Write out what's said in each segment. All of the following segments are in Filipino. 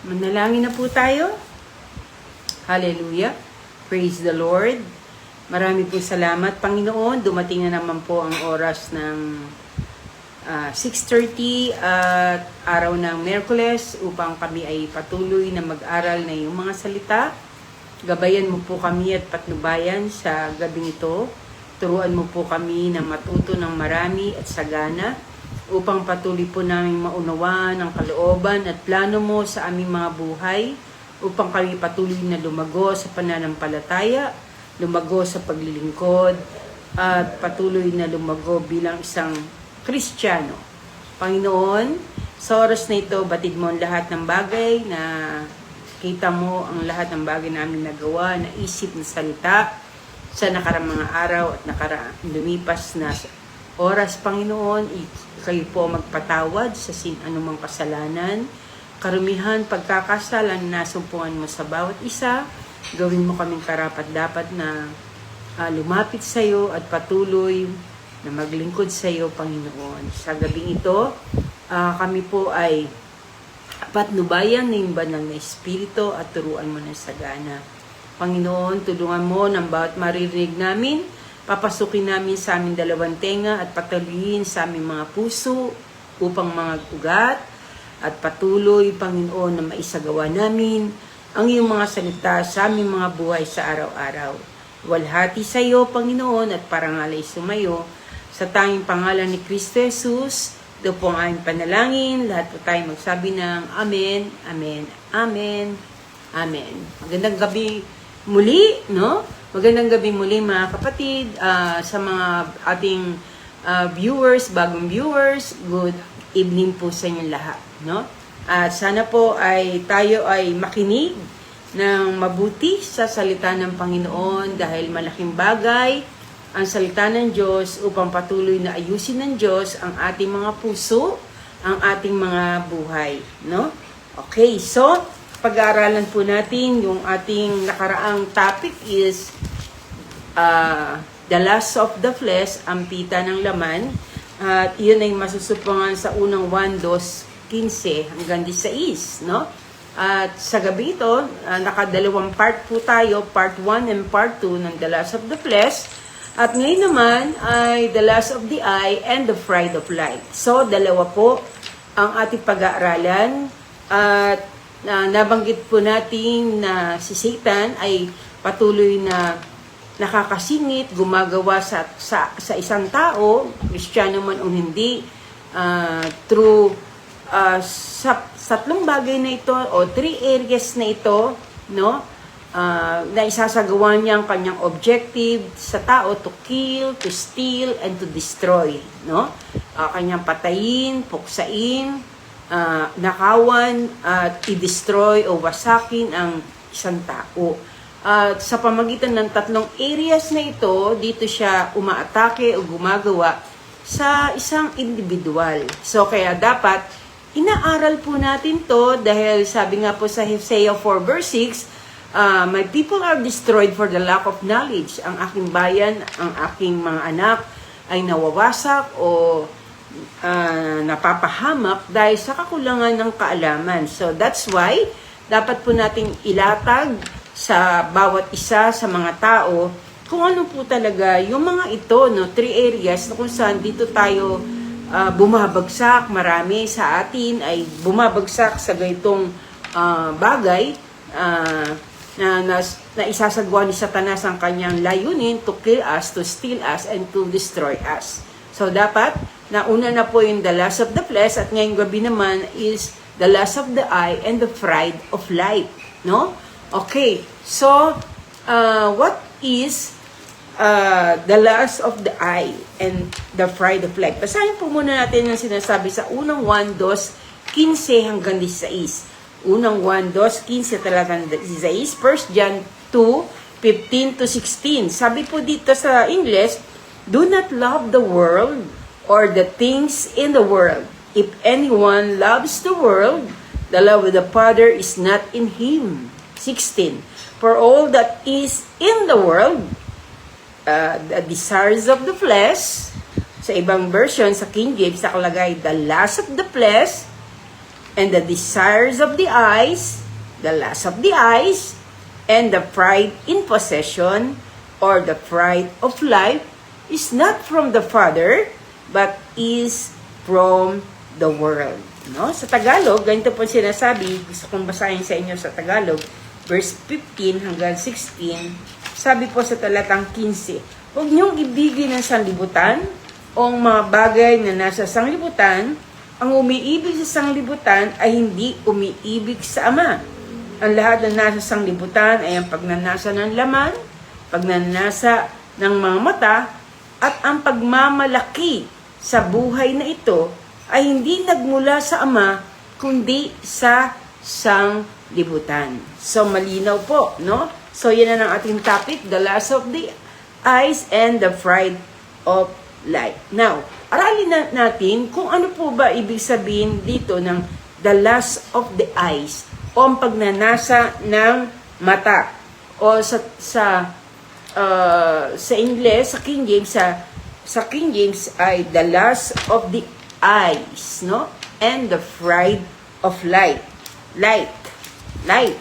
Manalangin na po tayo. Hallelujah. Praise the Lord. Marami po salamat, Panginoon. Dumating na naman po ang oras ng 6:30 at araw ng Miyerkules upang kami ay patuloy na mag-aral na iyong mga salita. Gabayan mo po kami at patnubayan sa gabing ito. Turuan mo po kami na matuto ng marami at sagana upang patuloy po namin maunawaan ang kalooban at plano mo sa aming mga buhay, upang kami patuloy na lumago sa pananampalataya, lumago sa paglilingkod, at patuloy na lumago bilang isang Kristiyano. Panginoon, sa oras na ito, batid mo ang lahat ng bagay na kita mo, ang lahat ng bagay namin nagawa, na isip, na salita, sa nakarang mga araw at lumipas na oras, Panginoon. Kayo po magpatawad sa anumang kasalanan, karumihan, pagkakasalan na nasumpungan mo sa bawat isa. Gawin mo kaming karapat-dapat na lumapit sa iyo at patuloy na maglingkod sa iyo, Panginoon. Sa gabing ito, kami po ay patnubayan ng banal na Espiritu at turuan mo ng sagana. Panginoon, tulungan mo ng bawat maririnig namin, papasukin namin sa aming dalawang tenga at patuloyin sa aming mga puso upang mga ugat at patuloy, Panginoon, na maisagawa namin ang iyong mga salita sa aming mga buhay sa araw-araw. Walhati sa iyo, Panginoon, at parangalay sumayo sa tanging pangalan ni Kristo Jesus. Ito po ang aming panalangin. Lahat po tayo magsabi ng Amen, Amen, Amen, Amen. Magandang gabi muli, no? Magandang gabi muli mga kapatid, sa mga ating viewers, bagong viewers, good evening po sa inyo lahat, no? At sana po ay tayo ay makinig ng mabuti sa salita ng Panginoon dahil malaking bagay ang salita ng Diyos upang patuloy na ayusin ng Diyos ang ating mga puso, ang ating mga buhay, no? Okay, so pag-aaralan po natin yung ating nakaraang topic is the lust of the flesh, ang pita ng laman. At yun ay masusupungan sa unang 1:2:15 hanggang 16, no? At sa gabi ito, nakadalawang part po tayo, part 1 and part 2 ng the lust of the flesh. At ngayon naman ay the lust of the eye and the pride of life. So, dalawa po ang ating pag-aaralan. At nabanggit po natin na si Satan ay patuloy na nakakasingit, gumagawa sa isang tao, Kristiyano man o hindi, through sa tatlong bagay na ito o 3 areas na ito, no? Na isasagawa niya ang kanyang objective sa tao, to kill, to steal, and to destroy, no? Kanyang patayin, puksain, nakawan, at i-destroy o wasakin ang isang tao. At sa pamagitan ng tatlong areas na ito, dito siya umaatake o gumagawa sa isang individual. So kaya dapat inaaral po natin to dahil sabi nga po sa Hosea 4:6, my people are destroyed for the lack of knowledge. Ang aking bayan, ang aking mga anak ay nawawasak o napapahamak dahil sa kakulangan ng kaalaman. So that's why dapat po nating ilatag sa bawat isa sa mga tao kung ano po talaga yung mga ito, no, 3 areas na kung saan dito tayo bumabagsak. Marami sa atin ay bumabagsak sa ganitong bagay na isasagawa ni Satanas ang kanyang layunin to kill us, to steal us, and to destroy us. So dapat, nauna na po yung the lust of the flesh at ngayong gabi naman is the lust of the eye and the pride of life, no? Okay, so what is the lust of the eye and the pride of life? Basahin po muna natin ang sinasabi sa unang 1:2:15 hanggang 16. Unang 1:2:15 talagang 16. 1 John 2:15-16. Sabi po dito sa English, do not love the world or the things in the world. If anyone loves the world, the love of the Father is not in him. 16. For all that is in the world, the desires of the flesh, sa ibang version, sa King James, nakalagay, the lust of the flesh, and the desires of the eyes, the lust of the eyes, and the pride in possession, or the pride of life, is not from the Father, but is from the world. No? Sa Tagalog, ganito po sinasabi, gusto kong basahin sa inyo sa Tagalog, verse 15 hanggang 16, sabi po sa talatang 15, huwag niyong ibigin ng sanglibutan o mga bagay na nasa sanglibutan. Ang umiibig sa sanglibutan ay hindi umiibig sa Ama. Ang lahat na nasa sanglibutan ay ang pagnanasa ng laman, pagnanasa ng mga mata, at ang pagmamalaki sa buhay na ito ay hindi nagmula sa Ama, kundi sa sanglibutan. So, malinaw po, no? So, yan na ang ating topic, the lust of the eyes and the pride of life. Now, aralin natin kung ano po ba ibig sabihin dito ng the lust of the eyes o ang pagnanasa ng mata. O sa English, sa King James ay the lust of the eyes, no? And the pride of life. Life.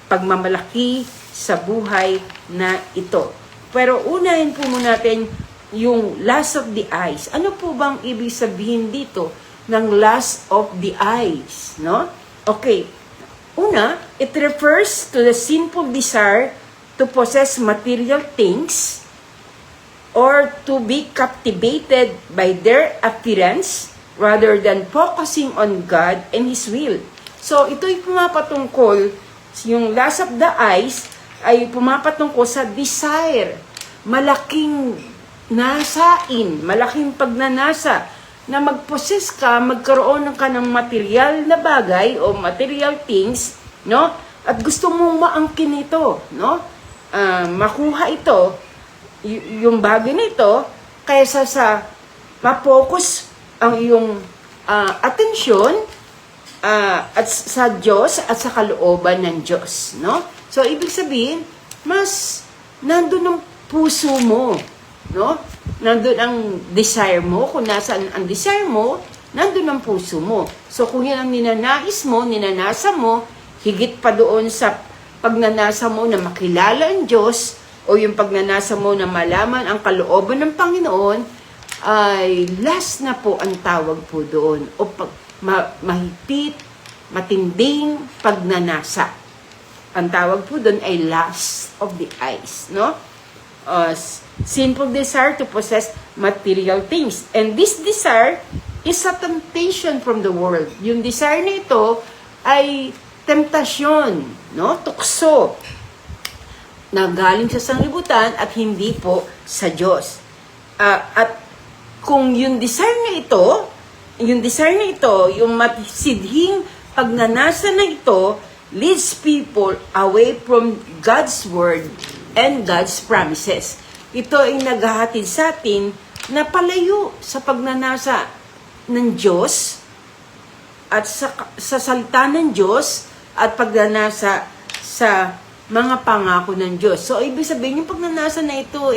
Pagmamalaki sa buhay na ito. Pero unahin po muna natin yung lust of the eyes. Ano po bang ibig sabihin dito ng lust of the eyes, no? Okay. Una, it refers to the sinful desire to possess material things or to be captivated by their appearance rather than focusing on God and His will. So, ito'y pumapatungkol, yung lust of the eyes ay pumapatungkol sa desire. Malaking nasain, malaking pagnanasa na mag-possess ka, magkaroon ka ng material na bagay o material things, no? At gusto mong maangkin ito, no? Makuha ito, yung bagay na ito, kaysa sa ma-focus ang iyong atensyon at sa Diyos at sa kalooban ng Diyos, no? So, ibig sabihin, mas nandun ang puso mo, no? Nandun ang desire mo. Kung nasaan ang desire mo, nandun ang puso mo. So, kung yan ang ninanais mo, ninanasa mo, higit pa doon sa pagnanasa mo na makilala ang Diyos o yung pagnanasa mo na malaman ang kalooban ng Panginoon, ay lust na po ang tawag po doon. O mahigpit, matinding pagnanasa. Ang tawag po doon ay lust of the eyes, no? Simple desire to possess material things. And this desire is a temptation from the world. Yung desire na ito ay temptasyon, no? Tukso na galing sa sanglibutan at hindi po sa Diyos. At kung yung desire na ito, yung matisidhing pagnanasa na ito, leads people away from God's word and God's promises. Ito ay naghahatid sa atin na palayo sa pagnanasa ng Diyos at sa salita ng Diyos at pagnanasa sa mga pangako ng Diyos. So, ibig sabihin, yung pagnanasa na ito,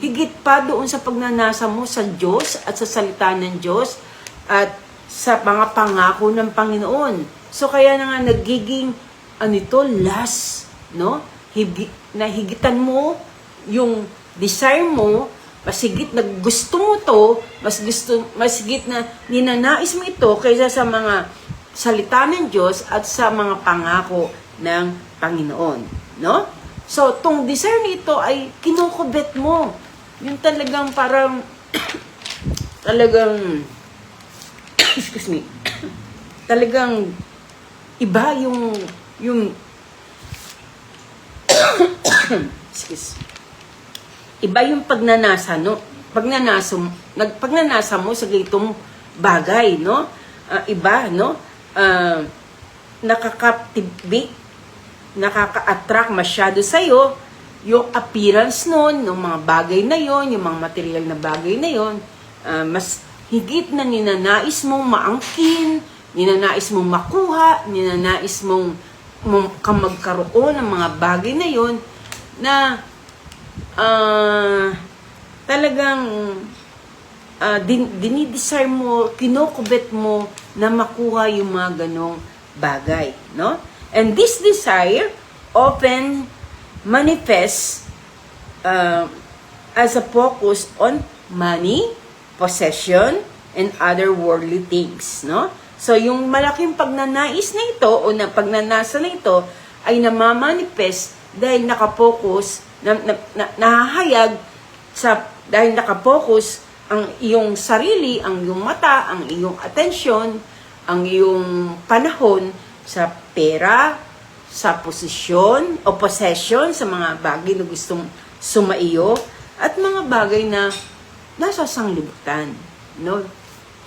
higit pa doon sa pagnanasa mo sa Diyos at sa salita ng Diyos at sa mga pangako ng Panginoon. So, kaya na nga nagiging, lust, no? Higitan mo yung desire mo, mas higit na gusto mo to, mas higit na ninanais mo ito kaysa sa mga salita ng Diyos at sa mga pangako ng Panginoon, no? So, tong desire nito ay kinukubet mo. Yung talagang parang excuse me. Talagang iba yung excuse. Iba yung pagnanasa, no? Pagnanasa mo sa ganitong bagay, no? Iba, no? Nakaka-captivate, nakaka-attract masyado sa'yo yung appearance nun, ng mga bagay na yon, yung mga material na bagay na yon, mas higit na ninanais mong maangkin, ninanais mong makuha, ninanais mong magkaroon ng mga bagay na yon na talagang dinidesire mo, kinukubet mo na makuha yung mga ganong bagay, no? And this desire often manifests as a focus on money, possession, and other worldly things, no? So, yung malaking pagnanais na ito o na pagnanasa na ito ay namamanifest dahil nakapokus, nahahayag dahil nakapokus ang iyong sarili, ang iyong mata, ang iyong atensyon, ang iyong panahon sa pera, sa posisyon o possession, sa mga bagay na gustong sumaiyo, at mga bagay na nasa sanglibutan, no?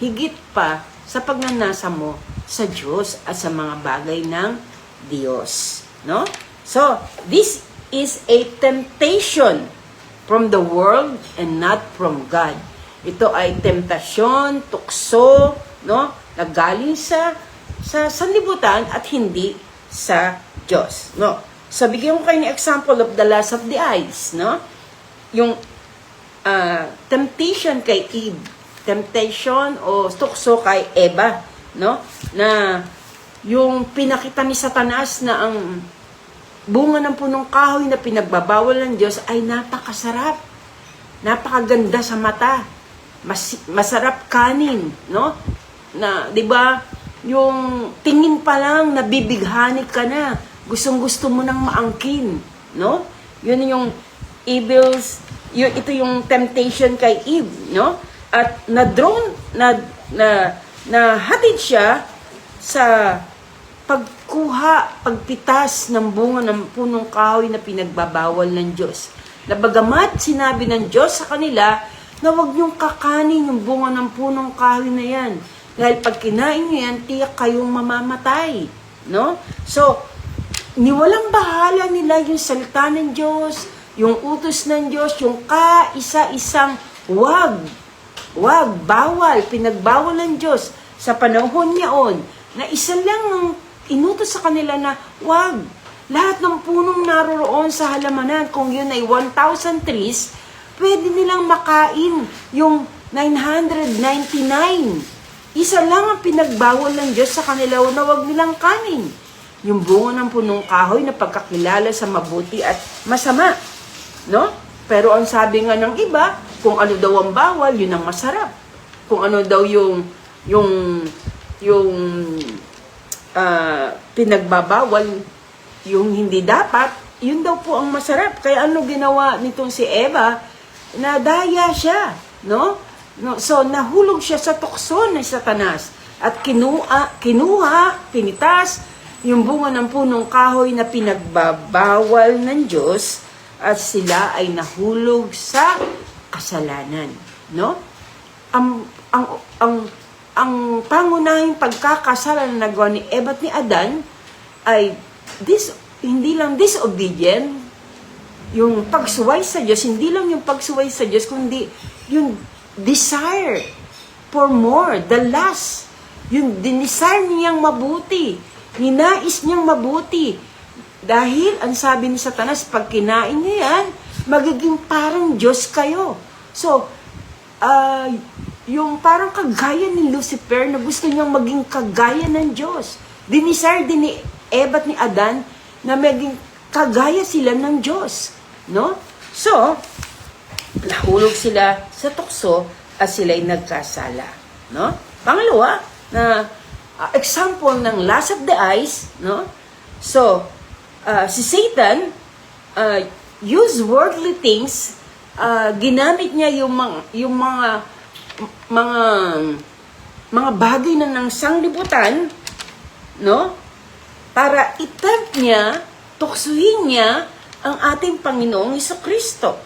Higit pa sa pagnanasa mo sa Diyos at sa mga bagay ng Diyos, no? So, this is a temptation from the world and not from God. Ito ay temptasyon, tukso, no? Nagaling sa sanlibutan at hindi sa Diyos, no? So, bigyan ko kayo ng example of the lust of the eyes, no? Yung temptation kay Eve, temptation o tukso kay Eva, no? Na yung pinakita ni Satanas na ang bunga ng punong kahoy na pinagbabawal ng Diyos ay napakasarap, napakaganda sa mata, masarap kanin, no? Na, 'di ba? Yung tingin pa lang nabibighani ka na, gustong-gusto mo nang maangkin, no? Yun yung ito yung temptation kay Eve, no? At nahatid siya sa pagpitas ng bunga ng punong kahoy na pinagbabawal ng Diyos. Na bagamat sinabi ng Diyos sa kanila na huwag niyong kakanin yung bunga ng punong kahoy na yan. Dahil pag kinain niyo yan, tiyak kayong mamamatay. No? So, niwalang bahala nila yung salita ng Diyos, yung utos ng Diyos, yung kaisa-isang bawal, pinagbawal ng Diyos sa panahon niyaon, na isa lang ang inutos sa kanila na wag. Lahat ng punong naroroon sa halamanan, kung yun ay 1,000 trees, pwede nilang makain yung 999. Isa lang ang pinagbawal ng Diyos sa kanila na wag nilang kanin. Yung bunga ng punong kahoy na pagkakilala sa mabuti at masama. No? Pero ang sabi nga ng iba, kung ano daw ang bawal, yun ang masarap. Kung ano daw yung pinagbabawal, yung hindi dapat, yun daw po ang masarap. Kaya ano ginawa nitong si Eva? Nadaya siya, no? So, nahulog siya sa tukso ng Satanas at pinitas yung bunga ng punong kahoy na pinagbabawal ng Diyos at sila ay nahulog sa kasalanan, no? Ang pangunahing pagkakasala na nagawa ni Eva at ni Adan ay hindi lang disobedient, yung pagsuway sa Diyos, hindi lang yung pagsuway sa Diyos, kundi yung desire for more, the lust, yung desire niyang mabuti, ninais niyang mabuti. Dahil, ang sabi ni Satanas, pag kinain niya yan, magiging parang Diyos kayo. So, yung parang kagaya ni Lucifer na gusto niyang maging kagaya ng Diyos. Dinisire din ni Eva at ni Adan na maging kagaya sila ng Diyos. No? So, nahulog sila sa tukso at sila'y nagkasala. No? Pangalawa, na example ng lust of the eyes, no? So, si Satan use worldly things, ginamit niya yung mga bagay na ng sanglibutan, no? Para itempt niya, tuksuhin niya ang ating Panginoong Jesucristo.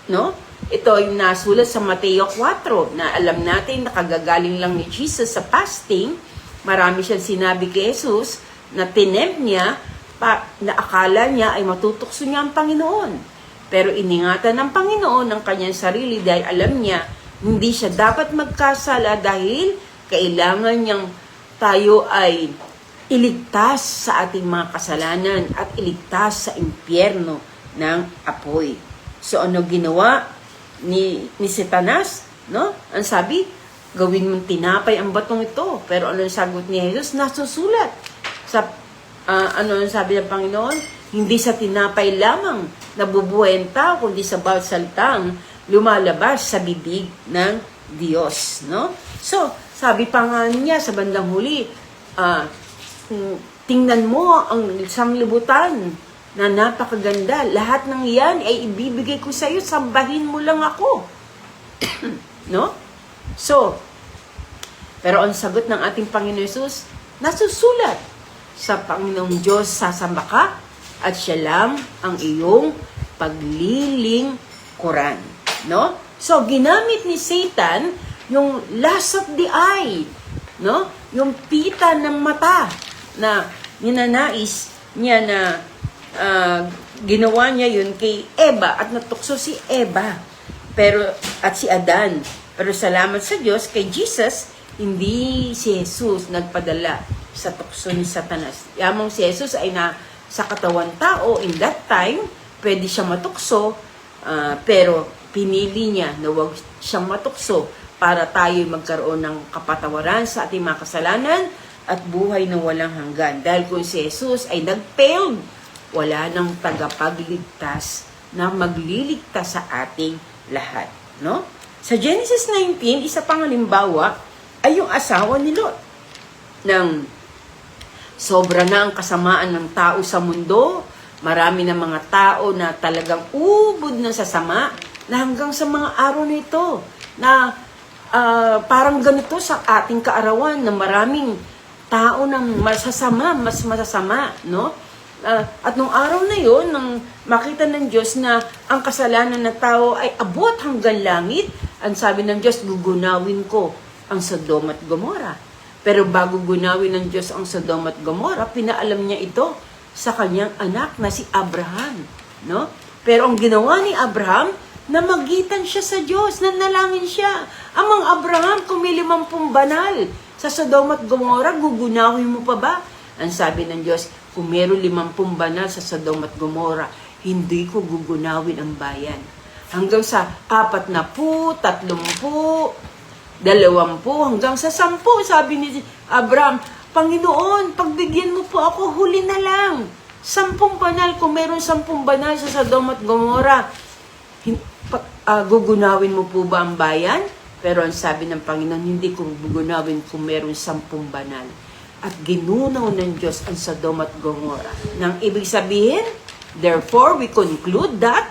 No? Ito yung nasulat sa Mateo 4 na alam natin nakagagaling lang ni Jesus sa fasting. Marami siyang sinabi kay Jesus na tinempt niya na akala niya ay matutukso niya ang Panginoon. Pero iningatan ng Panginoon ang kanyang sarili dahil alam niya hindi siya dapat magkasala dahil kailangan niyang tayo ay iligtas sa ating mga kasalanan at iligtas sa impyerno ng apoy. So ano ginawa ni Satanas? No? Ang sabi, gawin mong tinapay ang batong ito. Pero ano ang sagot ni Jesus? Nasusulat. Ano ang sabi ng Panginoon? Hindi sa tinapay lamang nabubuhay ang tao, kundi sa bawat salitang lumalabas sa bibig ng Diyos. No? So, sabi pa nga niya sa bandang huli, tingnan mo ang sanglibutan na napakaganda. Lahat ng yan ay ibibigay ko sa iyo, sambahin mo lang ako. No? So, pero ang sagot ng ating Panginoon Jesus, nasusulat sa Panginoong Diyos, sasamba ka at siya lang ang iyong paglilingkuran. No? So, ginamit ni Satan yung lust of the eye, no? Yung pita ng mata na ninanais niya na ginawa niya yun kay Eva at natukso si Eva at si Adan. Pero salamat sa Diyos, kay Jesus, hindi si Jesus nagpadala sa tukso ni Satanas. Yamang si Jesus ay sa katawan tao, in that time, pwede siyang matukso, pero pinili niya na huwag siyang matukso para tayo magkaroon ng kapatawaran sa ating mga kasalanan at buhay na walang hanggan. Dahil kung si Jesus ay nag-failed, wala nang tagapagligtas na magliligtas sa ating lahat. No? Sa Genesis 19, isa pang halimbawa ay yung asawa ni Lot. Nang sobra na ang kasamaan ng tao sa mundo, marami na mga tao na talagang ubod na sa sama, na hanggang sa mga araw na ito, na parang ganito sa ating kaarawan, na maraming tao na mas masasama, no? At nung araw na yon, nang makita ng Diyos na ang kasalanan ng tao ay abot hanggang langit, ang sabi ng Diyos, gugunawin ko ang Sodom at Gomora. Pero bago gunawin ng Diyos ang Sodom at Gomora, pinaalam niya ito sa kanyang anak na si Abraham. No? Pero ang ginawa ni Abraham, namagitan siya sa Diyos, nanalangin siya. Amang Abraham, kung may 50 banal sa Sodom at Gomora, gugunawin mo pa ba? Ang sabi ng Diyos, kung meron 50 banal sa Sodom at Gomora, hindi ko gugunawin ang bayan. Hanggang sa 40, 30, 20, hanggang sa 10, sabi ni Abraham, Panginoon, pagbigyan mo po ako, huli na lang. 10 banal, kung meron 10 banal sa Sodom at Gomora, gugunawin mo po ba ang bayan? Pero ang sabi ng Panginoon, hindi ko gugunawin kung meron 10 banal. At ginunaw ng Diyos ang Sodom at Gomora. Nang ibig sabihin, therefore, we conclude that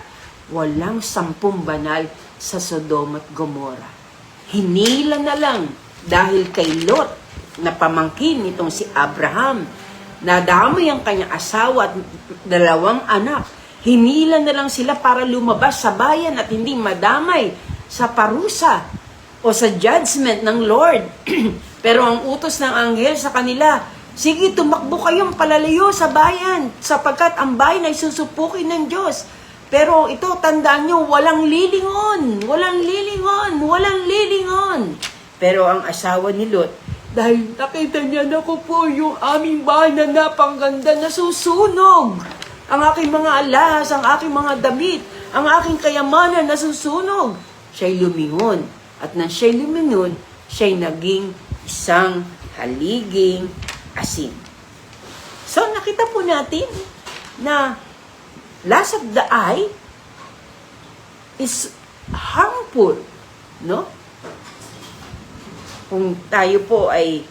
walang 10 banal sa Sodom at Gomora. Hinila na lang dahil kay Lot na pamangkin nitong si Abraham, nadamay ang kanyang asawa at 2 anak. Hinila na lang sila para lumabas sa bayan at hindi madamay sa parusa o sa judgment ng Lord. Pero ang utos ng anghel sa kanila, sige, tumakbo kayong palalayo sa bayan, sapagkat ang bayan ay susupukin ng Diyos. Pero ito, tandaan nyo, walang lilingon, walang lilingon, walang lilingon. Pero ang asawa ni Lot, dahil nakita niya, naku po, yung aming bahay na napangganda, nasusunog. Ang aking mga alahas, ang aking mga damit, ang aking kayamanan, nasusunog. Siya'y lumingon. At nang siya'y lumingon, siya'y naging isang haliging asin. So, nakita po natin na lust of the eye is harmful, no? Kung tayo po ay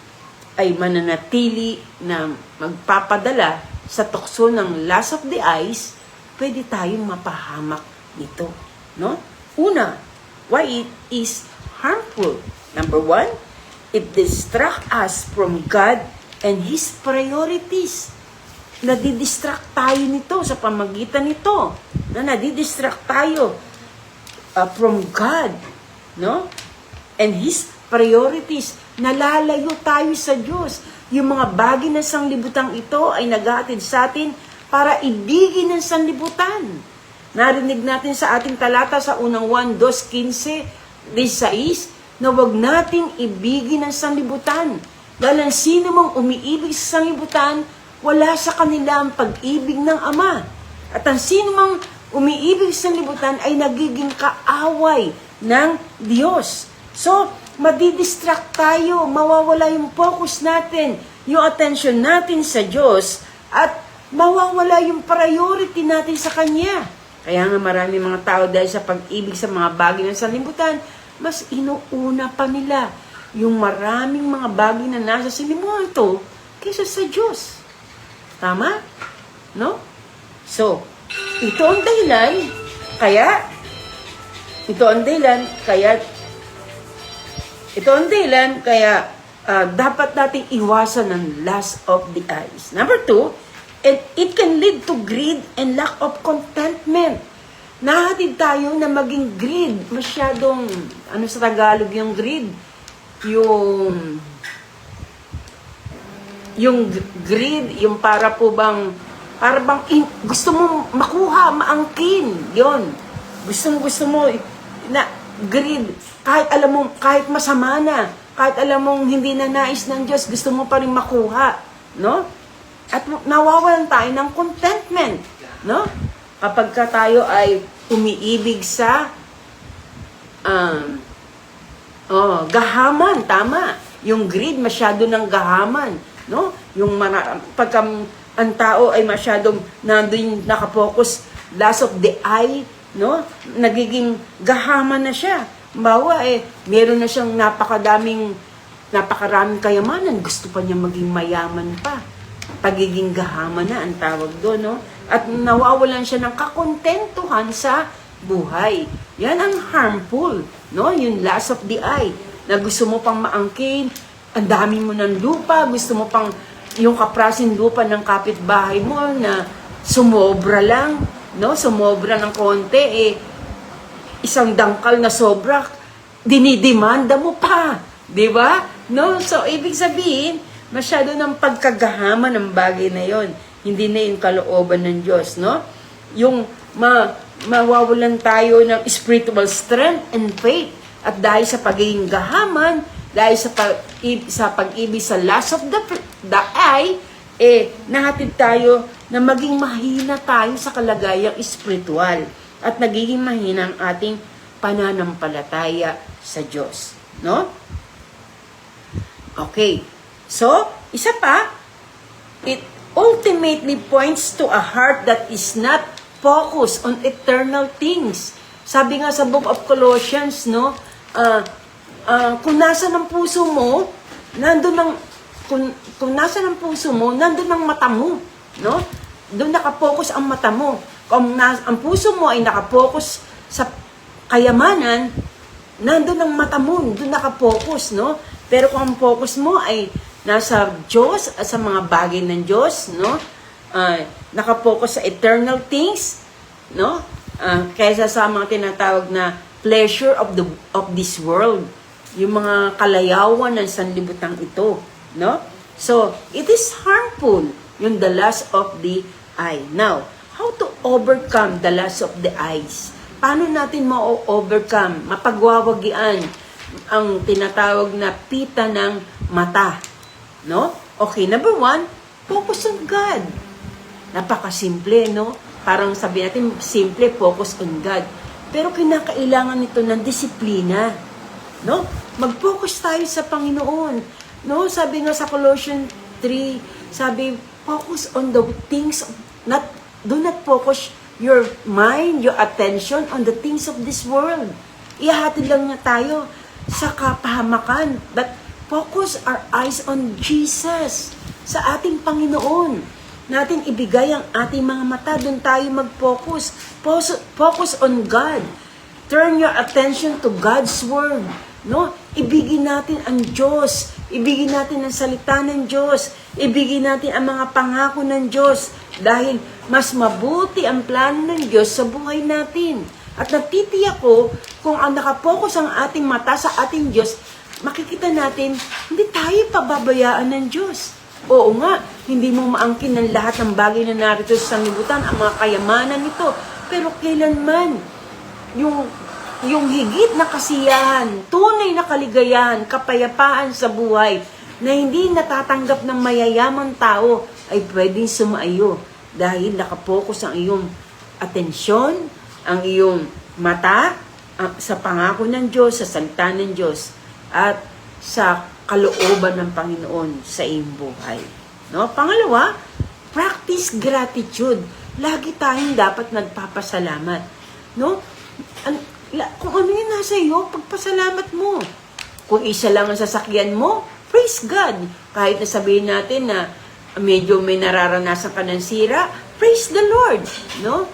mananatili na magpapadala sa tukso ng lust of the eyes, pwede tayong mapahamak nito, no? Una, why it is harmful? Number 1, it distracts us from God and His priorities. Nadidistract tayo nito sa pamagitan nito. Nadidistract tayo from God, no? And His priorities. Nalalayo tayo sa Diyos. Yung mga bagay ng sanglibutang ito ay naghahatid sa atin para ibigin ng sanlibutan. Narinig natin sa ating talata sa unang 1, 2, 15, 16, na huwag nating ibigin ang sanlibutan. Dahil ang sino mong umiibig sa sanlibutan, wala sa kanila ang pag-ibig ng Ama. At ang sino mang umiibig sa sanlibutan ay nagiging kaaway ng Diyos. So, madidistract tayo, mawawala yung focus natin, yung attention natin sa Diyos, at mawawala yung priority natin sa Kanya. Kaya nga marami mga tao dahil sa pag-ibig sa mga bagay ng sanlibutan, mas inuuna pa nila yung maraming mga bagay na nasa sanlibutan ito kaysa sa Diyos. Tama? No? So, ito ang dahilan kaya dapat nating iwasan ng lust of the eyes. Number 2, and it can lead to greed and lack of contentment. Nahatid tayo na maging greed. Masyadong, sa Tagalog yung greed? Yung greed, yung para bang gusto mo makuha, maangkin. Yon. Gusto mo na greed. Kahit masama na, kahit alam mong hindi na nais ng Diyos, gusto mo pa rin makuha. No? At nawawalan tayo ng contentment, no? Kapag tayo ay umiibig sa gahaman, tama. Yung greed, masyado ng gahaman, no? Pagka ang tao ay masyadong nandun nakapokus, lust of the eye, no? Nagiging gahaman na siya. Bawa meron na siyang napakaraming kayamanan, gusto pa niya maging mayaman pa. Pagiging gahaman na ang tawag doon, no? At nawawalan siya ng kakontentuhan sa buhay. Yan ang harmful, no? Yung lust of the eye, na gusto mo pang maangkin, ang dami mo ng lupa, gusto mo pang yung kaprasin lupa ng kapitbahay mo na sumobra lang, no? Sumobra ng konti, isang dangkal na sobra, dinidemanda mo pa, di ba? No? So, ibig sabihin, masyado ng pagkagahaman ng bagay na yon. Hindi na yung kalooban ng Diyos, no? Yung mawawalan tayo ng spiritual strength and faith. At dahil sa pagiging gahaman, dahil sa pag-ibig sa lust of the eye, nahatid tayo na maging mahina tayo sa kalagayang spiritual. At nagiging mahina ang ating pananampalataya sa Diyos, no? Okay. So, isa pa, it ultimately points to a heart that is not focused on eternal things. Sabi nga sa book of Colossians, no, kung nasa ng puso mo, kung nasa ng puso mo, nandun ang mata mo, no? Doon nakapokus ang mata mo. Kung ang puso mo ay nakapokus sa kayamanan, nandun ang mata mo, doon nakapokus, no? Pero kung ang focus mo ay nasa Diyos at sa mga bagay ng Diyos, no? Nakapokus sa eternal things, no? Kaysa sa mga tinatawag na pleasure of this world, yung mga kalayawan ng sanlibutan ito, no? So, it is harmful, yung the lust of the eye. Now, how to overcome the lust of the eyes? Paano natin ma-overcome, mapagwawagian ang tinatawag na pita ng mata? No? Okay, number 1, focus on God. Napakasimple, no? Parang sabi natin, simple, focus on God. Pero kinakailangan nito ng disiplina. No? Mag-focus tayo sa Panginoon. No? Sabi nga sa Colossians 3, sabi, focus on the things, do not focus your mind, your attention on the things of this world. Ihahatid lang na tayo sa kapahamakan. But focus our eyes on Jesus, sa ating Panginoon. Natin ibigay ang ating mga mata, doon tayo mag-focus. Focus on God. Turn your attention to God's Word. No? Ibigin natin ang Diyos. Ibigin natin ang salita ng Diyos. Ibigin natin ang mga pangako ng Diyos. Dahil mas mabuti ang plano ng Diyos sa buhay natin. At natitiyak ko, kung ang nakapokus ang ating mata sa ating Diyos, makikita natin, hindi tayo pababayaan ng Diyos. Oo nga, hindi mo maangkin ng lahat ng bagay na narito sa sanlibutan, ang mga kayamanan nito. Pero kailanman, yung higit na kasiyahan, tunay na kaligayahan, kapayapaan sa buhay, na hindi natatanggap ng mayayamang tao, ay pwedeng sumaiyo. Dahil nakapokus ang iyong atensyon, ang iyong mata, sa pangako ng Diyos, sa salita ng Diyos, at sa kalooban ng Panginoon sa iyong buhay. No? Pangalawa, practice gratitude. Lagi tayong dapat nagpapasalamat. No? Kung ano yung nasa iyo, pagpasalamat mo. Kung isa lang ang sasakyan mo, praise God. Kahit na sabihin natin na medyo may nararanasan ka ng sira, praise the Lord. No?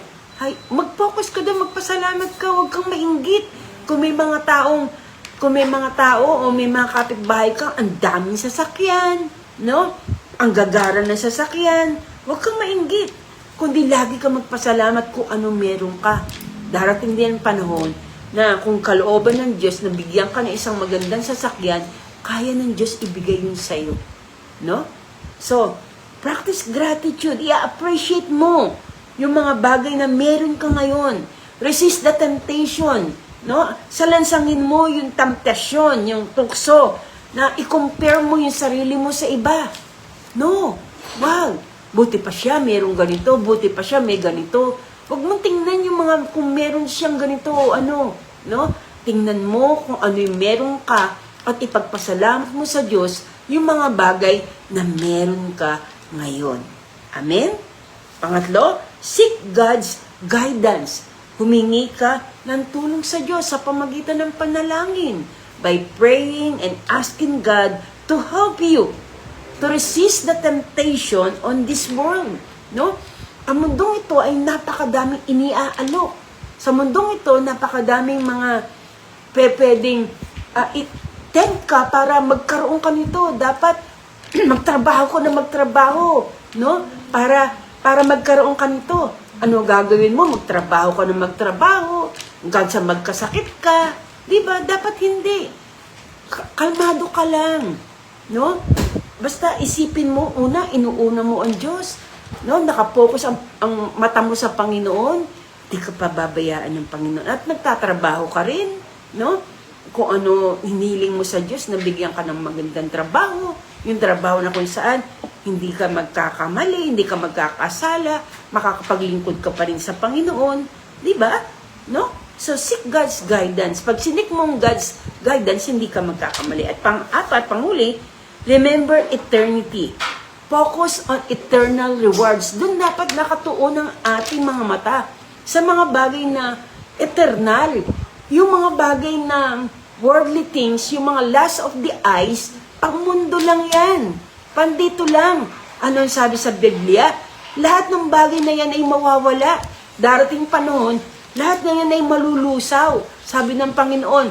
Mag-focus ka doon, magpasalamat ka, huwag kang mainggit. Kung may mga tao o may mga kapitbahay ka, ang daming sasakyan, no? Ang gagara ng sasakyan, huwag kang mainggit. Kundi lagi ka magpasalamat kung anong meron ka. Darating din ang panahon na kung kalooban ng Diyos na bigyan ka ng isang magandang sasakyan, kaya ng Diyos ibigay yun sa'yo. No? So, practice gratitude. I-appreciate mo yung mga bagay na meron ka ngayon. Resist the temptation. No? Salansangin mo yung temptasyon, yung tukso, na i-compare mo yung sarili mo sa iba. No. Wow. Buti pa siya, merong ganito. Buti pa siya, may ganito. Huwag mong tingnan yung mga, kung meron siyang ganito o ano. No? Tingnan mo kung ano yung meron ka at ipagpasalamat mo sa Diyos yung mga bagay na meron ka ngayon. Amen? Pangatlo, seek God's guidance. Humingi ka ng tulong sa Diyos sa pamagitan ng panalangin by praying and asking God to help you to resist the temptation on this world. No? Ang mundong ito ay napakadaming iniaalok. Sa mundong ito, napakadaming mga pwedeng tempt ka para magkaroon ka nito. Dapat magtrabaho ko na magtrabaho. No? Para magkaroon ka nito. Ano gagawin mo? Magtrabaho ka na magtrabaho. Hanggang sa magkasakit ka. Diba? Dapat hindi. Kalmado ka lang. No? Basta isipin mo, inuuna mo ang Diyos. No? Nakapokus ang mata mo sa Panginoon. Di ka pababayaan ng Panginoon. At nagtatrabaho ka rin. No? Kung ano hiniling mo sa Diyos, nabigyan ka ng magandang trabaho. Yung trabaho na kung saan, hindi ka magkakamali, hindi ka magkakasala, makakapaglingkod ka pa rin sa Panginoon. Di ba? No? So, seek God's guidance. Pag sinik mong God's guidance, hindi ka magkakamali. At pang-apat, panghuli, remember eternity. Focus on eternal rewards. Doon dapat nakatuon ang ating mga mata sa mga bagay na eternal. Yung mga bagay na worldly things, yung mga lust of the eyes, pang mundo lang yan. Pandito lang. Ano ang sabi sa Biblia? Lahat ng bagay na yan ay mawawala. Darating panahon, lahat na yan ay malulusaw. Sabi ng Panginoon,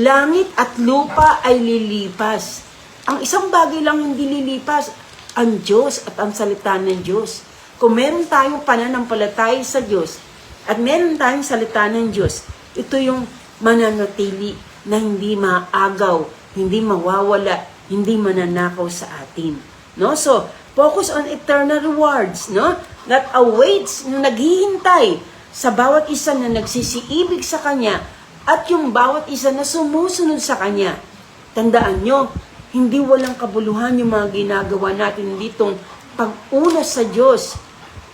langit at lupa ay lilipas. Ang isang bagay lang hindi lilipas, ang Diyos at ang salita ng Diyos. Kung meron tayong pananampalataya sa Diyos at meron tayong salita ng Diyos, ito yung mananatili na hindi maagaw, hindi mawawala, hindi mananakaw sa atin. No? So, focus on eternal rewards, no? That awaits, na naghihintay sa bawat isa na nagsisiibig sa Kanya at yung bawat isa na sumusunod sa Kanya. Tandaan nyo, hindi walang kabuluhan yung mga ginagawa natin ditong pag-una sa Diyos.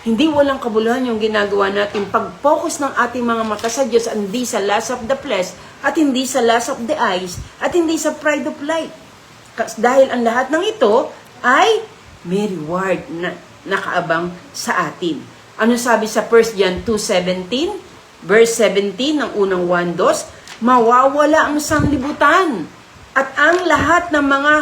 Hindi walang kabuluhan yung ginagawa natin pag-focus ng ating mga mata sa Diyos, hindi sa lust of the flesh, at hindi sa lust of the eyes, at hindi sa pride of life. Dahil ang lahat ng ito ay may reward na nakaabang sa atin. Ano sabi sa 1 John 2:17? Verse 17 ng unang 1-2, mawawala ang sanglibutan at ang lahat ng mga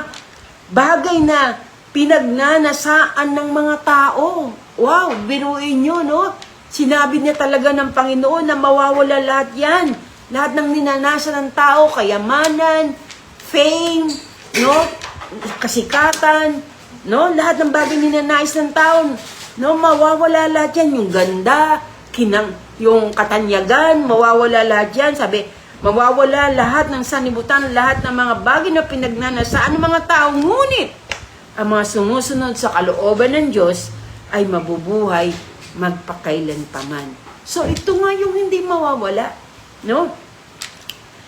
bagay na pinagnanasaan ng mga tao. Wow, biruin nyo, no? Sinabi niya talaga ng Panginoon na mawawala lahat yan. Lahat ng ninanasan ng tao, kayamanan, fame, no? Kasikatan, no? Lahat ng bagay ninanais ng tao, no? Mawawala lahat yan. Yung ganda, yung katanyagan, mawawala lahat yan. Sabi, mawawala lahat ng sanibutan, lahat ng mga bagay na pinagnanasaan ng mga tao. Ngunit, ang mga sumusunod sa kalooban ng Diyos ay mabubuhay magpakailan paman. So, ito nga yung hindi mawawala, no?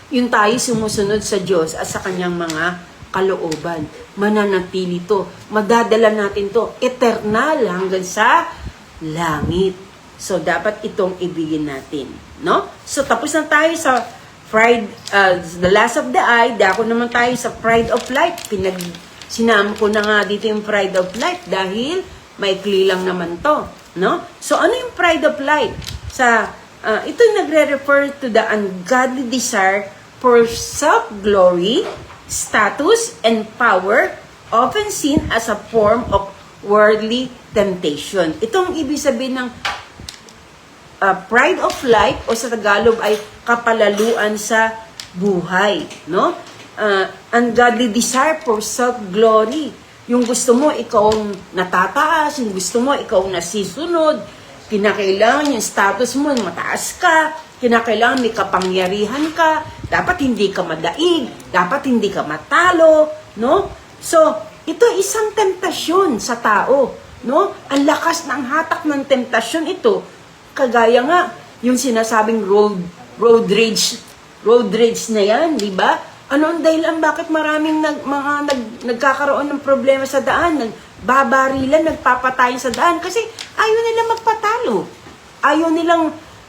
Yung tayo sumusunod sa Diyos at sa kanyang mga kalooban. Mananatili to. Madadala natin to eternal hanggang sa langit. So, dapat itong ibigin natin, no? So, tapos na tayo sa The Last of the Eye, dako naman tayo sa Pride of Life. Sinama ko na nga dito yung Pride of Life dahil maikli lang naman to, no? So, ano yung Pride of Life? Ito nagre-refer to the ungodly desire for self-glory, status, and power, often seen as a form of worldly temptation. Itong ibig sabihin ng pride of life o sa Tagalog ay kapalaluan sa buhay, no? Ungodly desire for self-glory. Yung gusto mo, ikaw ang natataas. Yung gusto mo, ikaw ang nasisunod. Kinakailangan yung status mo, mataas ka. Kinakailangan may kapangyarihan ka. Dapat hindi ka madaig. Dapat hindi ka matalo, no? So, ito isang temptasyon sa tao, no? Ang lakas ng hatak ng temptasyon ito. Kagaya nga, yung sinasabing road rage na yan, di ba? Ano ang dahilan bakit maraming nagkakaroon ng problema sa daan, nagbabarilan, nagpapatayin sa daan? Kasi ayaw nilang magpatalo.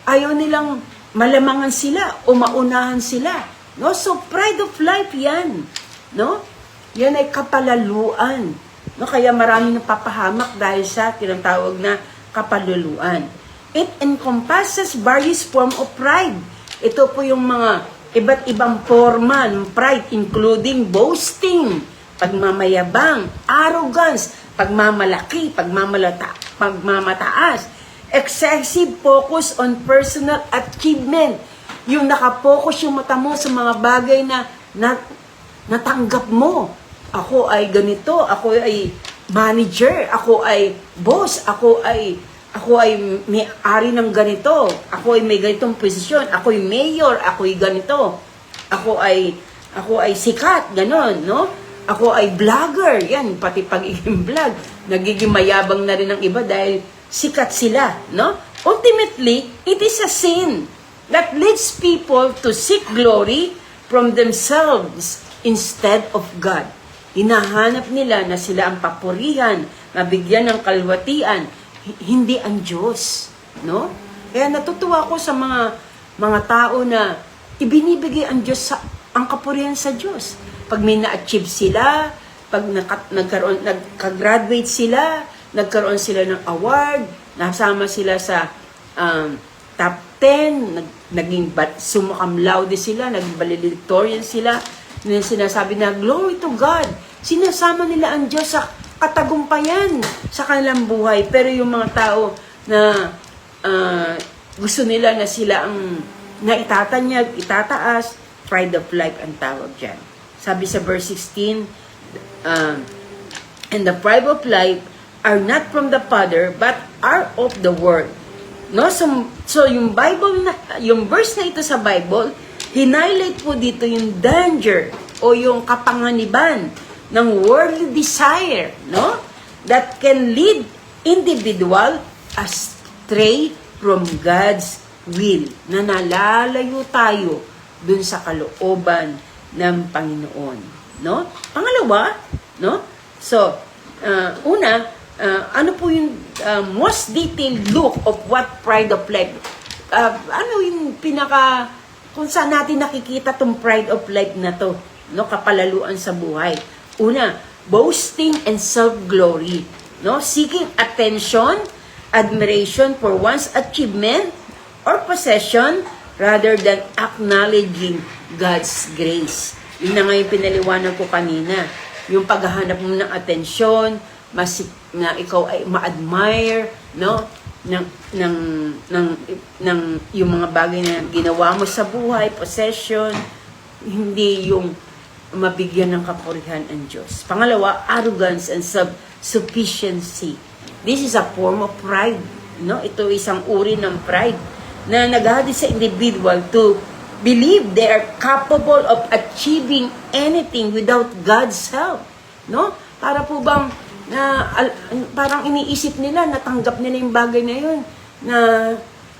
Ayaw nilang malamangan sila o maunahan sila. No? So, pride of life yan. No? Yan ay kapalaluan. No? Kaya maraming napapahamak dahil sa tinatawag na kapalaluan. It encompasses various forms of pride. Ito po yung mga iba't ibang forma ng pride, including boasting, pagmamayabang, arrogance, pagmamalaki, pagmamataas, excessive focus on personal achievement. Yung nakapokus yung mata mo sa mga bagay na natanggap mo. Ako ay ganito, ako ay manager, ako ay boss, ako ay may-ari ng ganito, ako ay may ganitong posisyon, ako ay mayor, ako ay ganito, ako ay sikat, ganon, no? Ako ay vlogger, yan, pati pagiging vlog, nagiging mayabang na rin ng iba dahil sikat sila, no? Ultimately, it is a sin that leads people to seek glory from themselves instead of God. Hinahanap nila na sila ang papurihan, mabigyan ng kalwatian, hindi ang Diyos, no? Kaya natutuwa ako sa mga tao na ibinibigay ang Diyos ang kapurihan sa Diyos. Pag may na-achieve sila, pag nagka-graduate sila, nagkaroon sila ng award, nasama sila sa top 10, naging summa cum laude sila, naging valedictorian sila, sinasabi na, glory to God. Sinasama nila ang Diyos sa katagumpayan sa kanilang buhay. Pero yung mga tao na gusto nila na sila ang naitatanyag, itataas, pride of life ang tawag dyan. Sabi sa verse 16, and the pride of life are not from the Father, but are of the world. No? So yung Bible, yung verse na ito sa Bible, hinighlight po dito yung danger o yung kapanganiban ng worldly desire, no? That can lead individual astray from God's will. Na nalalayo tayo dun sa kalooban ng Panginoon, no? Pangalawa, no? So, ano po yung most detailed look of what pride of life? Ano yung kung saan natin nakikita tong pride of life na to, no? Kapalaluan sa buhay. Una, boasting and self-glory, no? Seeking attention, admiration for one's achievement or possession rather than acknowledging God's grace. Yun na nga yung pinaliwanag ko kanina. Yung paghahanap mo ng atensyon, na ikaw ay ma-admire, no? ng yung mga bagay na ginawa mo sa buhay, possession, hindi yung mabigyan ng kapurihan ang Diyos. Pangalawa, arrogance and self-sufficiency. This is a form of pride, no? Ito isang uri ng pride na naghahadi sa individual to believe they are capable of achieving anything without God's help, no? Para po bang parang iniisip nila, natanggap nila yung bagay na yun, na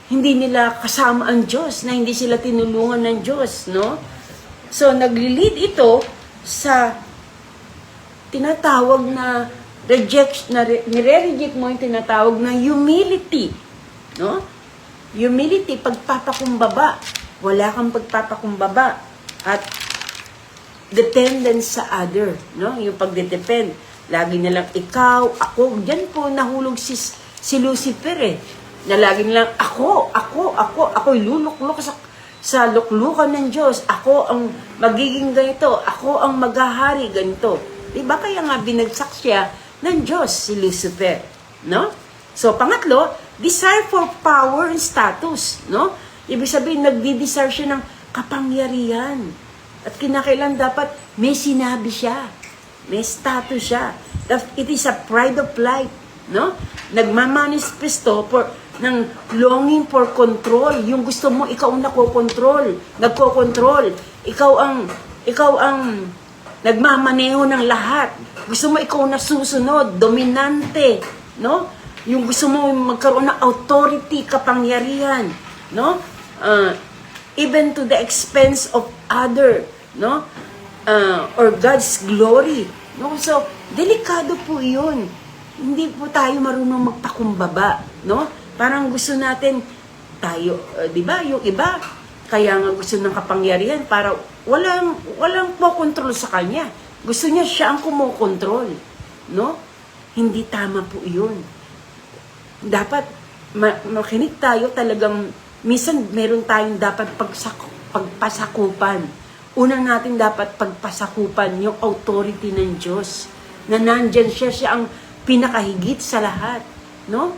hindi nila kasama ang Diyos, na hindi sila tinulungan ng Diyos, no? So, nagli-lead ito sa tinatawag na nire-reject mo yung tinatawag na humility, no? Humility, pagpapakumbaba, wala kang pagpapakumbaba at dependence sa other, no? Yung pagdedepend. Lagi nilang ikaw, ako. Diyan po nahulog si Lucifer eh. Na lagi nilang ako'y luluklok sa luklukan ng Diyos. Ako ang magiging ganito. Ako ang maghahari ganito. Diba? Kaya nga binagsak siya ng Diyos, si Lucifer. No? So, pangatlo, desire for power and status. No? Ibig sabihin, nagdi-desire siya ng kapangyarihan. At kinakailan dapat may sinabi siya. May status siya. It is a pride of life. No? Nagmamanifesto ng longing for control. Yung gusto mo, ikaw ang nagko-control. Ikaw ang nagmamaneho ng lahat. Gusto mo, ikaw na susunod, dominante. No? Yung gusto mo magkaroon ng authority, kapangyarihan. No? Even to the expense of other. No? Or God's glory. No? So, delikado po yun. Hindi po tayo marunong magpakumbaba, no? Parang gusto natin tayo, 'di ba? Yung iba kaya nga gusto ng kapangyarihan para walang po control sa kanya. Gusto niya siya ang kumokontrol, no? Hindi tama po 'yun. Dapat makinig tayo talagang minsan meron tayong dapat pagpasakupan. Una natin dapat pagpasakupan yung authority ng Diyos. Na nandyan siya ang pinakahigit sa lahat, no?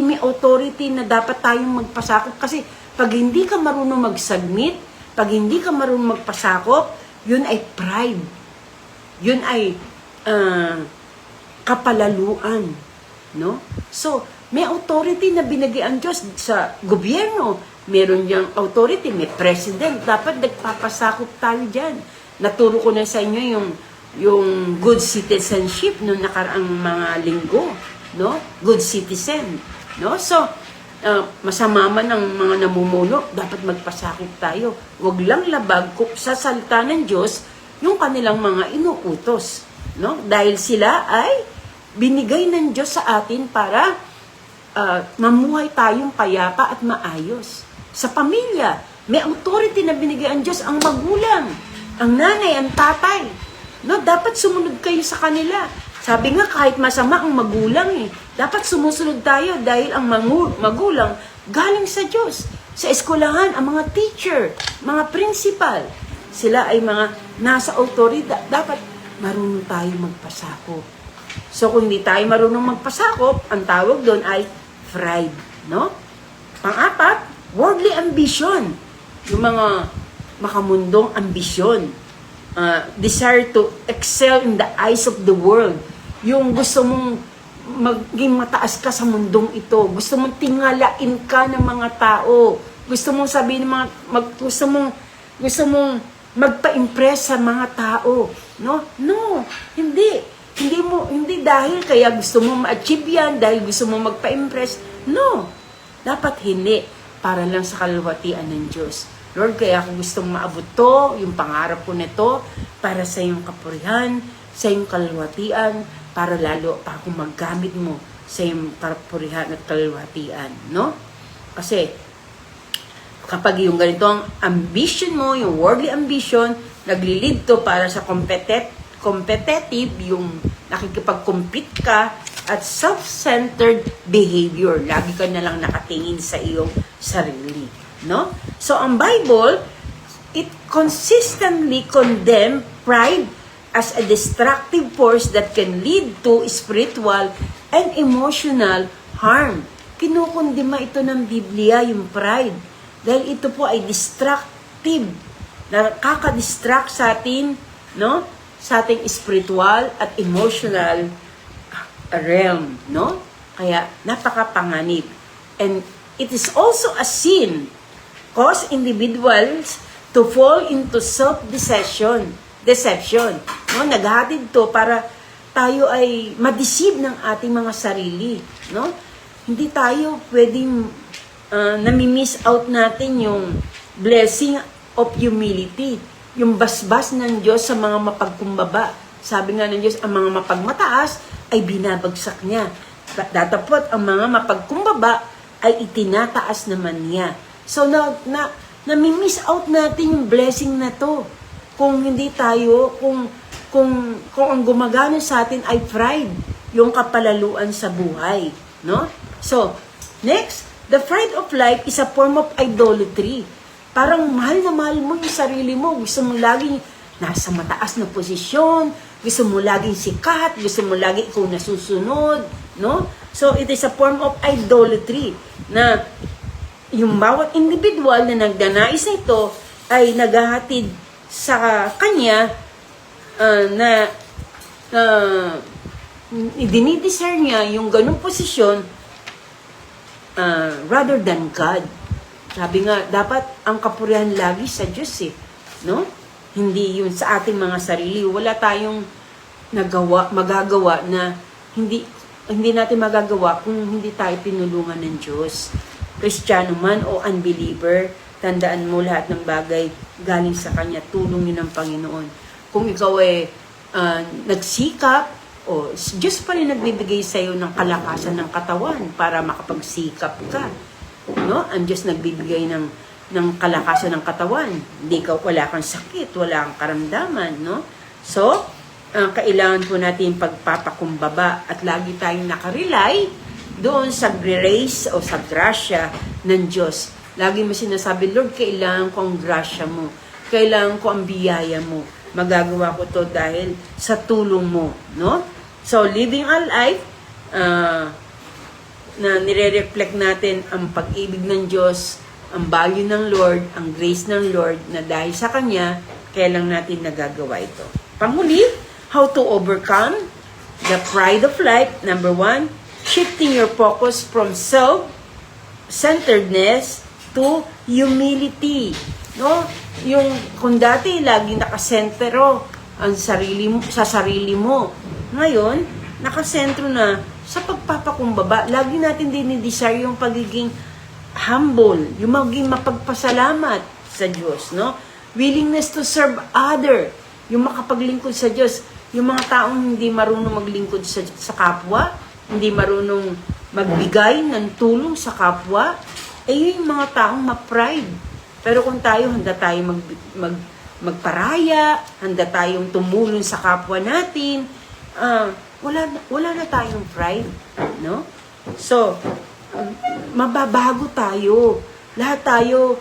May authority na dapat tayong magpasakop kasi pag hindi ka marunong mag-submit, pag hindi ka marunong magpasakop, yun ay pride. Yun ay kapalaluan, no? So, may authority na binigay ang Diyos sa gobyerno. Meron diyang authority, may president. Dapat nagpapasakop tayo dyan. Naturo ko na sa inyo yung good citizenship noong nakaraang mga linggo, no? Good citizen, no? So, masama man ang mga namumuno, dapat magpasakop tayo. Huwag lang labag sa salita ng Diyos yung kanilang mga inuutos, no? Dahil sila ay binigay ng Diyos sa atin para mamuhay tayong payapa at maayos. Sa pamilya, may authority na binigay ang Diyos, ang magulang, ang nanay, ang tatay. No, dapat sumunod kayo sa kanila. Sabi nga, kahit masama ang magulang dapat sumusunod tayo dahil ang magulang galing sa Diyos. Sa eskwelahan, ang mga teacher, mga principal, sila ay mga nasa authority. Dapat marunong tayo magpasakop. So, kung hindi tayo marunong magpasakop, ang tawag doon ay pride. No? Pang-apat, worldly ambition. Yung mga makamundong ambisyon. Desire to excel in the eyes of the world. Yung gusto mong maging mataas ka sa mundong ito. Gusto mong tingalain ka ng mga tao. Gusto mong sabihin ng gusto mong magpa-impress sa mga tao. No? No, hindi. Hindi dahil kaya gusto mong ma-achieve yan, dahil gusto mong magpa-impress. No. Dapat hindi. Para lang sa kalwatian ng Diyos. Lord, kaya ako gustong maabot to, yung pangarap ko nito, para sa iyong kapurihan, sa iyong kalwatian, para lalo pa akong maggamit mo sa iyong kapurihan at kalwatian, no? Kasi, kapag yung ganito ang ambition mo, yung worldly ambition, naglilid to para sa competitive, yung nakikipag-compete ka, at self-centered behavior. Lagi ka na lang nakatingin sa iyong sarili. No? So, ang Bible, it consistently condemns pride as a destructive force that can lead to spiritual and emotional harm. Kinukondima ito ng Biblia, yung pride. Dahil ito po ay destructive. Nakaka-distract sa atin, no? Sa ating spiritual at emotional realm, no? Kaya, napakapanganib. And it is also a sin cause individuals to fall into self-deception. No? Naghatid to para tayo ay ma-deceive ng ating mga sarili. No? Hindi tayo pwedeng nami-miss out natin yung blessing of humility. Yung basbas ng Diyos sa mga mapagkumbaba. Sabi nga ng Diyos, ang mga mapagmataas ay binabagsak niya. Datapot, ang mga mapagkumbaba ay itinataas naman niya. So, nami-miss out natin yung blessing na to. Kung hindi tayo, kung ang gumagana sa atin ay pride, yung kapalaluan sa buhay, no? So, next, the pride of life is a form of idolatry. Parang mahal na mahal mo yung sarili mo. Gusto mo laging nasa mataas na posisyon, gusto mo laging sikat, gusto mo laging ikaw nasusunod, no? So, it is a form of idolatry na yung bawat individual na nagdanais nito ay naghahatid sa kanya na dinidesire niya yung ganung posisyon rather than God. Sabi nga, dapat ang kapurihan lagi sa Diyos no? Hindi yun sa ating mga sarili. Wala tayong magagawa na hindi natin magagawa kung hindi tayo pinulungan ng Diyos. Kristiyano man o unbeliever, tandaan mo lahat ng bagay galing sa Kanya, tulong yun ng Panginoon. Kung ikaw ay nagsikap, Diyos pa rin nagbibigay sa iyo ng kalakasan ng katawan para makapagsikap ka. No? Ang Diyos nagbibigay ng kalakasan ng katawan. Wala kang sakit, wala kang karamdaman, no? So, kailangan po natin pagpapakumbaba at lagi tayong nakarely doon sa grace o sa grasya ng Diyos. Lagi mo sinasabi, Lord, kailangan ko ang grasya mo. Kailangan ko ang biyaya mo. Magagawa ko to dahil sa tulong mo, no? So, living a life na nire-reflect natin ang pag-ibig ng Diyos, ang value ng Lord, ang grace ng Lord, na dahil sa Kanya, kaya lang natin nagagawa ito. Panghuli, how to overcome the pride of life. Number 1, shifting your focus from self-centeredness to humility. No? Yung kung dati laging nakasentro ang sa sarili mo. Ngayon, nakasentro na sa pagpapakumbaba. Lagi natin dinidesire yung pagiging humble, yung maging mapagpasalamat sa Diyos, no? Willingness to serve other, yung makapaglingkod sa Diyos. Yung mga taong hindi marunong maglingkod sa kapwa, hindi marunong magbigay ng tulong sa kapwa, yung mga taong ma-pride. Pero kung tayo, handa tayo magparaya, handa tayong tumulong sa kapwa natin, wala na tayong pride, no? So, mababago tayo. Lahat tayo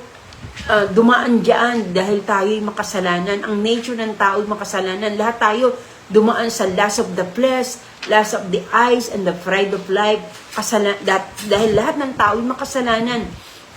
dumaan dyan dahil tayo'y makasalanan. Ang nature ng tao ay makasalanan. Lahat tayo dumaan sa lust of the flesh, lust of the eyes, and the pride of life. Dahil lahat ng tao ay makasalanan.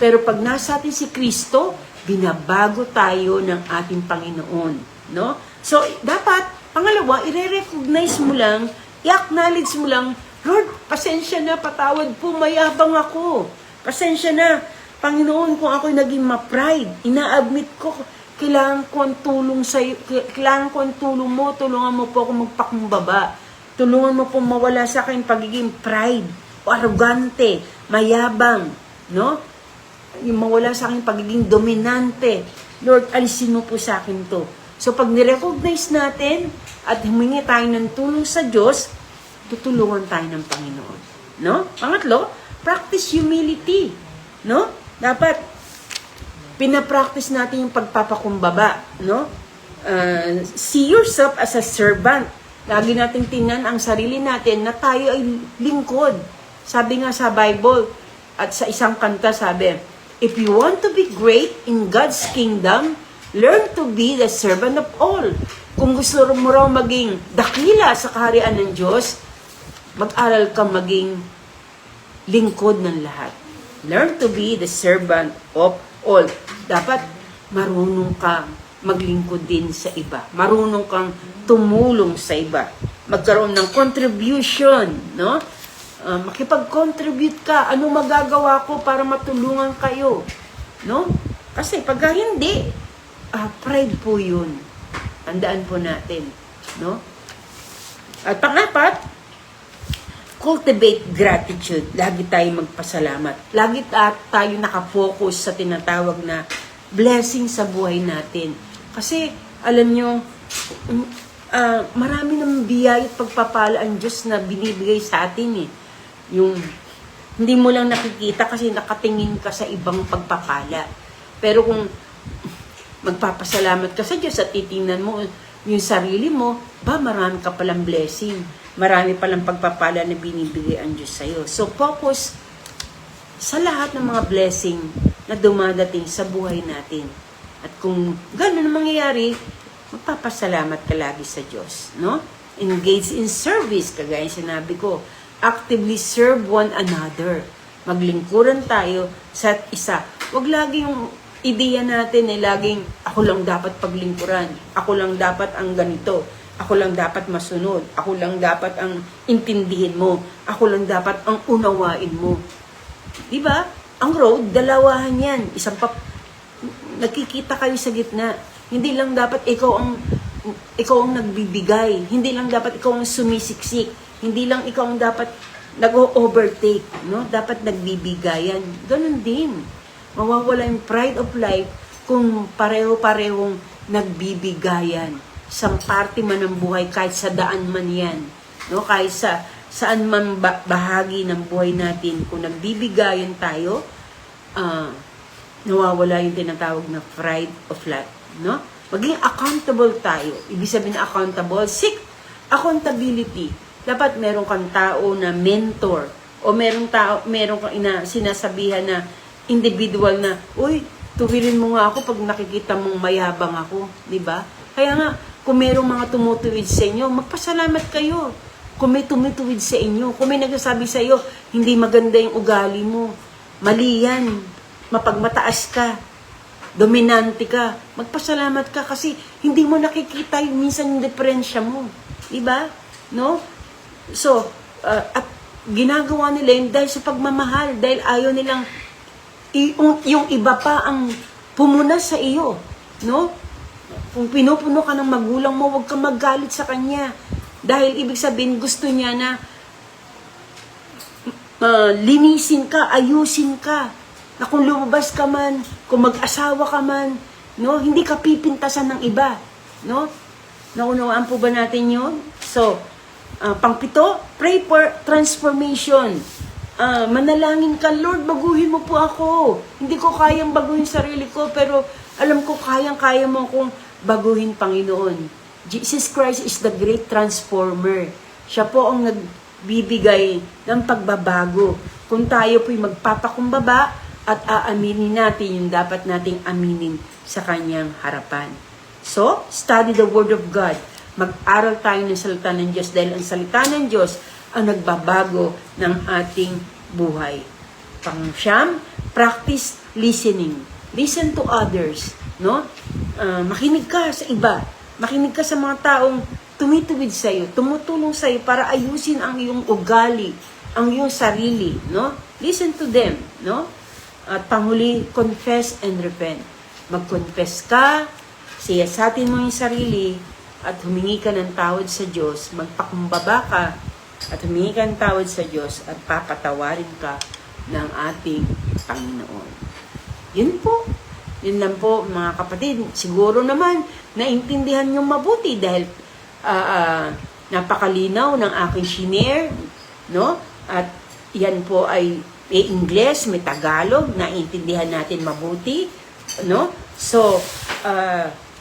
Pero pag nasa atin si Kristo, binabago tayo ng ating Panginoon, no? So, dapat, pangalawa, i-recognize mo lang, i-acknowledge mo lang, Lord, pasensya na, patawad po, mayabang ako. Pasensya na, Panginoon, kung ako'y naging ma-pride, ina-admit ko, kailangan ko ang tulong sa'yo, kailangan ko ang tulong mo, tulungan mo po ako magpakumbaba. Tulungan mo po mawala sa akin pagiging pride, o arrogante, mayabang, no? Yung mawala sa akin pagiging dominante. Lord, alisin mo po sa akin to. So, pag nirecognize natin at humingi tayo ng tulong sa Diyos, tutulungan tayo ng Panginoon. No? Pangatlo, practice humility. No? Dapat, pinapractice natin yung pagpapakumbaba. No? See yourself as a servant. Lagi natin tingnan ang sarili natin na tayo ay lingkod. Sabi nga sa Bible at sa isang kanta sabi, if you want to be great in God's kingdom, learn to be the servant of all. Kung gusto mo raw maging dakila sa kaharian ng Diyos, mag-aral ka maging lingkod ng lahat. Learn to be the servant of all. Dapat marunong kang maglingkod din sa iba. Marunong kang tumulong sa iba. Magkaroon ng contribution, no? Makipag-contribute ka. Ano magagawa ko para matulungan kayo? No? Kasi pag hindi, pride po yun. Tandaan po natin. No? At pangapat, cultivate gratitude. Lagi tayo magpasalamat. Lagi tayo nakafocus sa tinatawag na blessing sa buhay natin. Kasi, alam nyo, marami ng biyaya at pagpapala ang Diyos na binibigay sa atin Yung hindi mo lang nakikita kasi nakatingin ka sa ibang pagpapala. Pero kung magpapasalamat ka sa Diyos at titingnan mo yung sarili mo, marami ka palang blessing. Marami palang pagpapala na binibigay ang Diyos sa'yo. So, focus sa lahat ng mga blessing na dumadating sa buhay natin. At kung gano'n ang mangyayari, magpapasalamat ka lagi sa Diyos, no? Engage in service, kagaya sinabi ko. Actively serve one another. Maglingkuran tayo sa isa. Huwag laging ideya natin laging ako lang dapat paglingkuran. Ako lang dapat ang ganito. Ako lang dapat masunod. Ako lang dapat ang intindihin mo. Ako lang dapat ang unawain mo. Diba? Ang road, dalawahan yan. Nakikita kayo sa gitna. Hindi lang dapat ikaw ang nagbibigay. Hindi lang dapat ikaw ang sumisiksik. Hindi lang ikaw ang dapat nag-overtake. No? Dapat nagbibigayan. Ganun din. Mawawala yung pride of life kung pareho-parehong nagbibigayan. Sa parte man ng buhay, kahit sa daan man yan. No? Kahit saan man bahagi ng buhay natin, kung nagbibigayan tayo, nawawala yung tinatawag na pride of life. No? Maging accountable tayo. Ibig sabihin na accountable, seek accountability. Dapat meron kang tao na mentor o meron kang sinasabihan na individual na, uy, tuwirin mo nga ako pag nakikita mong mayabang ako, di ba? Kaya nga, kung merong mga tumutuwid sa inyo, magpasalamat kayo. Kung may tumutuwid sa inyo, kung may nagsasabi sa iyo, hindi maganda yung ugali mo, mali yan, mapagmataas ka, dominante ka, magpasalamat ka kasi hindi mo nakikita yung minsan yung diferensya mo. Diba? No? So, at ginagawa nila yun dahil sa pagmamahal, dahil ayaw nilang yung iba pa ang pumuna sa iyo. No? Kung pinupuno ka ng magulang mo, huwag kang maggalit sa kanya. Dahil ibig sabihin, gusto niya na linisin ka, ayusin ka. Na kung lumabas ka man, kung mag-asawa ka man, no, hindi ka pipintasan ng iba, no? Naunawaan po ba natin 'yon? So, pangpito, pray for transformation. Manalangin ka, Lord, baguhin mo po ako. Hindi ko kayang baguhin sarili ko, pero alam ko kayang-kaya mo akong baguhin, Panginoon. Jesus Christ is the great transformer. Siya po ang nagbibigay ng pagbabago. Kung tayo po'y magpapakumbaba at aaminin natin yung dapat nating aminin sa kanyang harapan. So, study the Word of God. Mag-aral tayo ng salita ng Diyos dahil ang salita ng Diyos ang nagbabago ng ating buhay. Pang-siyam, practice listening. Listen to others. No? Makinig ka sa iba. Makinig ka sa mga taong tumituwid sa iyo, tumutulong sa iyo para ayusin ang iyong ugali, ang iyong sarili, no? Listen to them, no? At panghuli, confess and repent. Mag-confess ka, siyasatin mo yung sarili, at humingi ka ng tawad sa Diyos, magpakumbaba ka, at humingi ka ng tawad sa Diyos, at papatawarin ka ng ating Panginoon. Yun po. Yun lang po, mga kapatid. Siguro naman, naintindihan nyo mabuti dahil napakalinaw ng aking shinare, no? At yan po ay may Ingles, may Tagalog, naintindihan natin mabuti, no? So,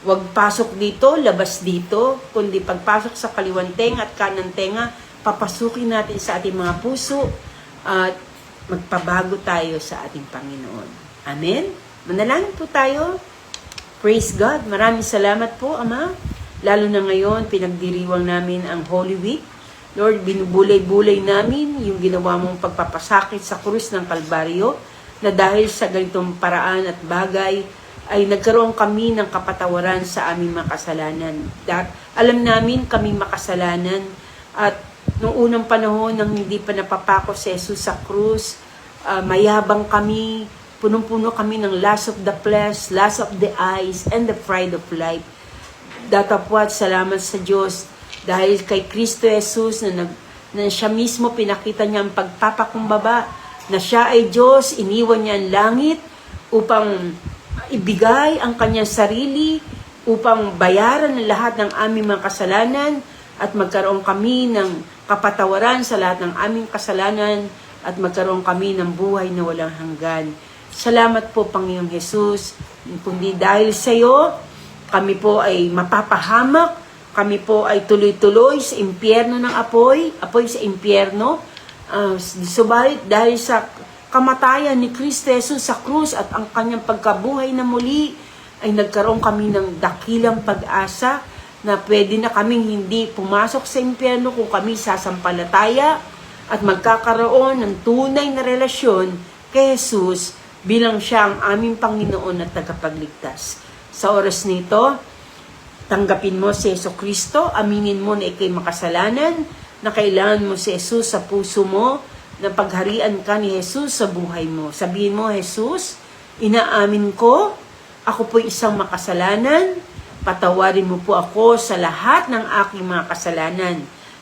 wag pasok dito, labas dito, kundi pagpasok sa kaliwang tenga at kanang tenga, papasukin natin sa ating mga puso at magpabago tayo sa ating Panginoon. Amen? Manalangin po tayo. Praise God. Maraming salamat po, Ama. Lalo na ngayon, pinagdiriwang namin ang Holy Week. Lord, binubulay-bulay namin yung ginawa mong pagpapasakit sa krus ng Kalbaryo na dahil sa ganitong paraan at bagay ay nagkaroon kami ng kapatawaran sa aming mga kasalanan. Alam namin kaming makasalanan at noong unang panahon nang hindi pa napapako si Jesus sa krus, mayabang kami, punong-puno kami ng lust of the flesh, lust of the eyes, and the pride of life. Datapwat, salamat sa Diyos dahil kay Kristo Jesus na siya mismo pinakita niya ang pagpapakumbaba, na siya ay Diyos, iniwan niya ang langit upang ibigay ang kanyang sarili, upang bayaran ang lahat ng aming mga kasalanan at magkaroon kami ng kapatawaran sa lahat ng aming kasalanan at magkaroon kami ng buhay na walang hanggan. Salamat po, Panginoong Jesus. Kundi dahil sa iyo, kami po ay mapapahamak, kami po ay tuloy-tuloy sa impyerno ng apoy sa impyerno. Subalit dahil sa kamatayan ni Kristo Jesus sa krus at ang kanyang pagkabuhay na muli, ay nagkaroon kami ng dakilang pag-asa na pwede na kaming hindi pumasok sa impyerno kung kami sasampalataya at magkakaroon ng tunay na relasyon kay Jesus bilang siya ang aming Panginoon at tagapagligtas. Sa oras nito, tanggapin mo si Yesu Kristo, aminin mo na ikay makasalanan, na kailangan mo si Jesus sa puso mo, na pagharian ka ni Jesus sa buhay mo. Sabihin mo, Jesus, inaamin ko, ako po'y isang makasalanan, patawarin mo po ako sa lahat ng aking mga kasalanan,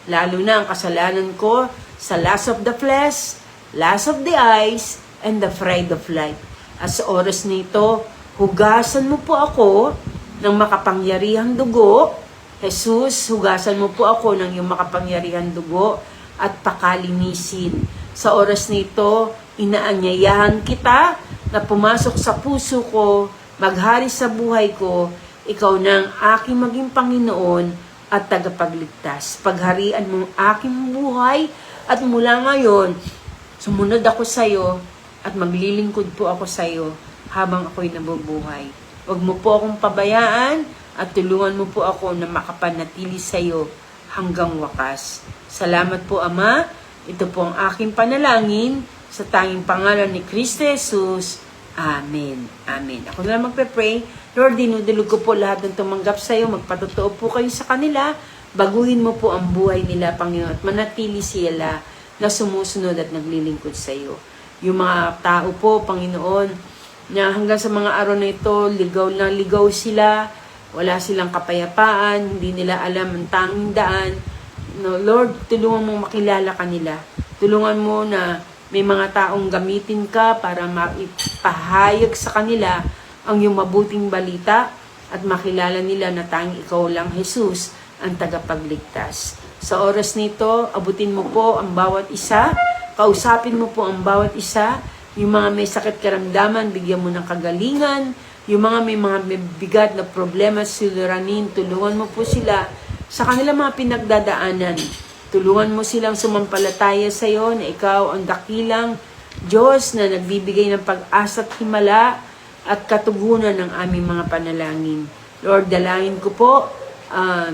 lalo na ang kasalanan ko sa lust of the flesh, lust of the eyes, and the pride of life. At sa oras nito, hugasan mo po ako ng makapangyarihang dugo. Jesus, hugasan mo po ako ng iyong makapangyarihang dugo at pakalinisin. Sa oras nito, inaanyayahan kita na pumasok sa puso ko, maghari sa buhay ko, ikaw na ang aking maging Panginoon at tagapagligtas. Pagharian mo ang aking buhay at mula ngayon, sumunod ako sa iyo at maglilingkod po ako sa iyo habang ako'y nabubuhay. Huwag mo po akong pabayaan at tulungan mo po ako na makapanatili sa iyo hanggang wakas. Salamat po, Ama. Ito po ang aking panalangin sa tanging pangalan ni Kristo Jesus. Amen. Amen. Ako na lang magpe-pray. Lord, dinudulog ko po lahat ng tumanggap sa iyo. Magpatotoo po kayo sa kanila. Baguhin mo po ang buhay nila, Panginoon, at manatili sila na sumusunod at naglilingkod sa iyo. Yung mga tao po, Panginoon, na hanggang sa mga araw na ito, ligaw na ligaw sila, wala silang kapayapaan, hindi nila alam ang tanging daan. No, Lord, tulungan mo makilala kanila. Tulungan mo na may mga taong gamitin ka para maipahayag sa kanila ang iyong mabuting balita at makilala nila na tanging ikaw lang, Jesus, ang tagapagligtas. Sa oras nito, abutin mo po ang bawat isa. Kausapin mo po ang bawat isa. Yung mga may sakit karamdaman, bigyan mo ng kagalingan. Yung mga may bigat na problema suliranin, tulungan mo po sila sa kanilang mga pinagdadaanan. Tulungan mo silang sumampalataya sa iyo na ikaw ang dakilang Diyos na nagbibigay ng pag-asa at himala at katugunan ng aming mga panalangin. Lord, dalangin ko po,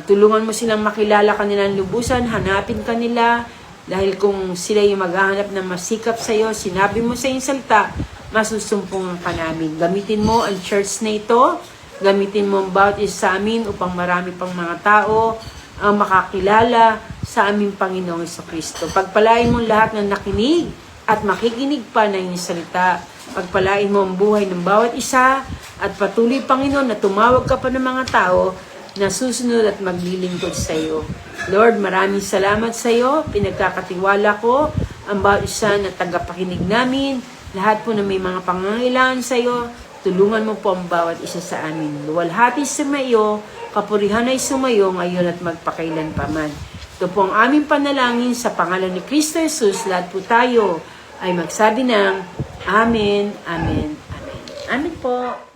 tulungan mo silang makilala kanilang lubusan, hanapin kanila. Dahil kung sila yung maghahanap ng masikap sa iyo, sinabi mo sa iyong salita, masusumpungan ka namin. Gamitin mo ang church na ito, gamitin mo ang bawat isa sa amin upang marami pang mga tao ang makakilala sa aming Panginoong Jesucristo. Pagpalain mo lahat ng nakinig at makikinig pa ng iyong salita. Pagpalain mo ang buhay ng bawat isa at patuloy, Panginoon, na tumawag ka pa ng mga tao na susunod at maglilingkod sa iyo. Lord, maraming salamat sa iyo. Pinagkakatiwala ko ang bawat isa na tagapakinig namin. Lahat po na may mga pangangailangan sa iyo, tulungan mo po ang bawat isa sa amin. Luwalhati sa iyo, kapurihan ay sumayo ngayon at magpakailan pa man. Ito po ang aming panalangin sa pangalan ni Kristo Jesus. Lahat po tayo ay magsabi ng Amen, Amen, Amen. Amen po.